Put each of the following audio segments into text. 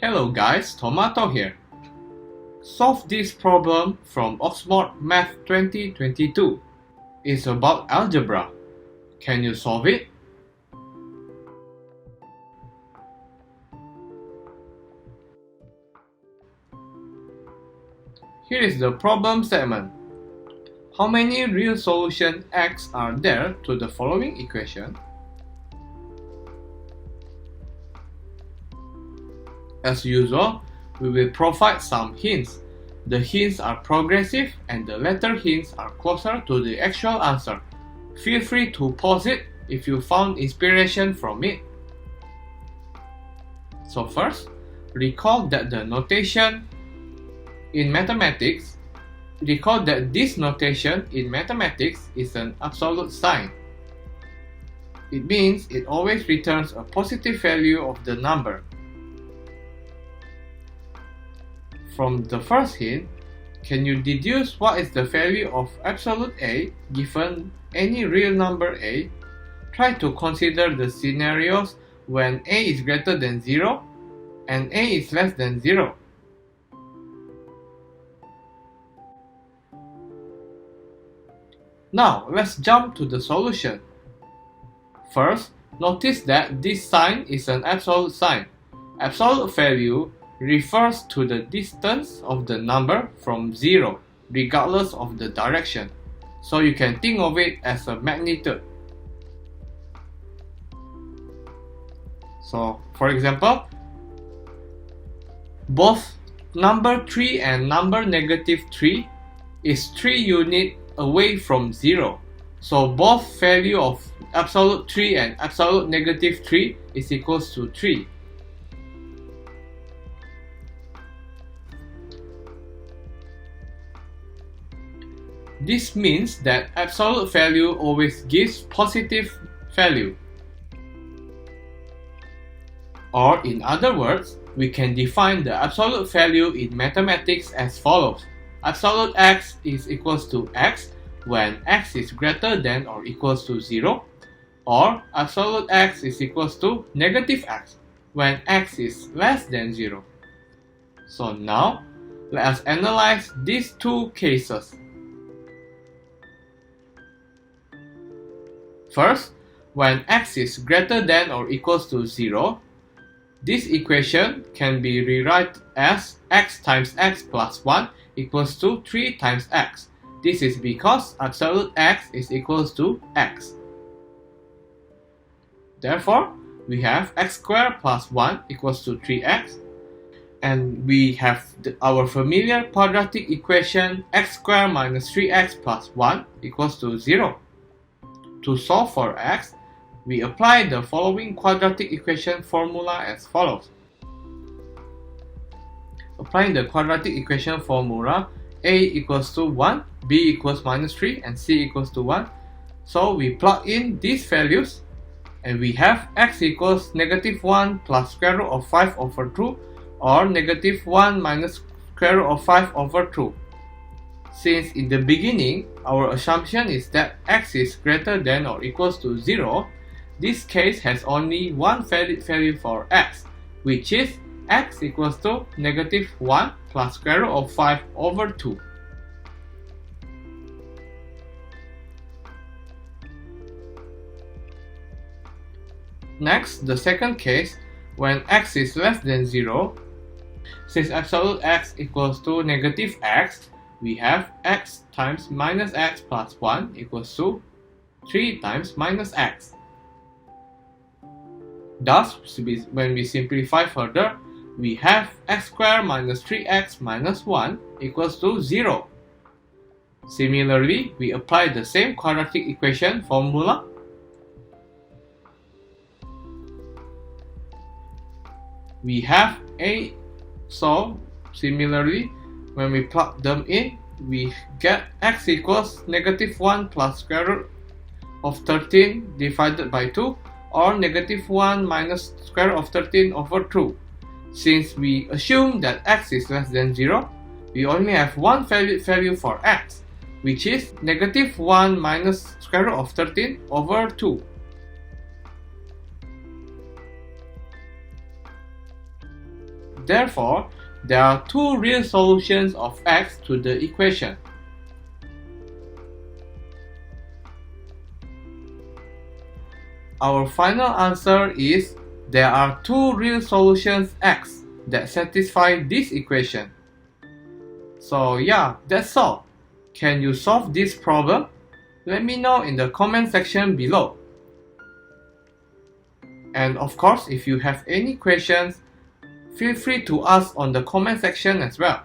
Hello guys, Tomatho here. Solve this problem from Oxford Math 2022. It's about algebra. Can you solve it? Here is the problem statement. How many real solution x are there to the following equation? As usual, we will provide some hints. The hints are progressive and the latter hints are closer to the actual answer. Feel free to pause it if you found inspiration from it. So first, recall that this notation in mathematics is an absolute sign. It means it always returns a positive value of the number. From the first hint, can you deduce what is the value of absolute A given any real number A? Try to consider the scenarios when A is greater than 0 and A is less than 0. Now, let's jump to the solution. First, notice that this sign is an absolute sign. Absolute value refers to the distance of the number from 0, regardless of the direction. So you can think of it as a magnitude. So, for example, both number 3 and number -3 is 3 units away from 0. So both value of absolute 3 and absolute -3 is equals to 3. This means that absolute value always gives positive value. Or in other words, we can define the absolute value in mathematics as follows. Absolute x is equals to x when x is greater than or equals to 0, or absolute x is equals to -x when x is less than 0. So now, let us analyze these two cases. First, when x is greater than or equals to 0, this equation can be rewritten as x times x plus 1 equals to 3 times x. This is because absolute x is equals to x. Therefore, we have x squared plus 1 equals to 3x. And we have our familiar quadratic equation x squared minus 3x plus 1 equals to 0. To solve for x, we apply the following quadratic equation formula as follows. Applying the quadratic equation formula, a equals to 1, b equals -3, and c equals to 1. So we plug in these values, and we have x equals -1 plus square root of 5 over 2, or -1 minus square root of 5 over 2. Since in the beginning, our assumption is that x is greater than or equals to 0, this case has only one valid value for x, which is x equals to -1 plus square root of 5 over 2. Next, the second case, when x is less than 0, since absolute x equals to -x, we have x times -x plus 1 equals to 3 times -x. Thus, when we simplify further, we have x squared minus 3x minus 1 equals to 0. Similarly, we apply the same quadratic equation formula. We have a, so similarly, when we plug them in, we get x equals -1 plus square root of 13 divided by 2, or -1 minus square root of 13 over 2. Since we assume that x is less than 0, we only have one valid value for x, which is -1 minus square root of 13 over 2. Therefore, there are two real solutions of x to the equation. Our final answer is there are two real solutions x that satisfy this equation. So yeah, that's all. Can you solve this problem? Let me know in the comment section below. And of course, if you have any questions, feel free to ask on the comment section as well.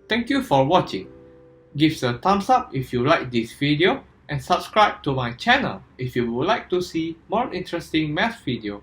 Thank you for watching. Give a thumbs up if you like this video and subscribe to my channel if you would like to see more interesting math videos.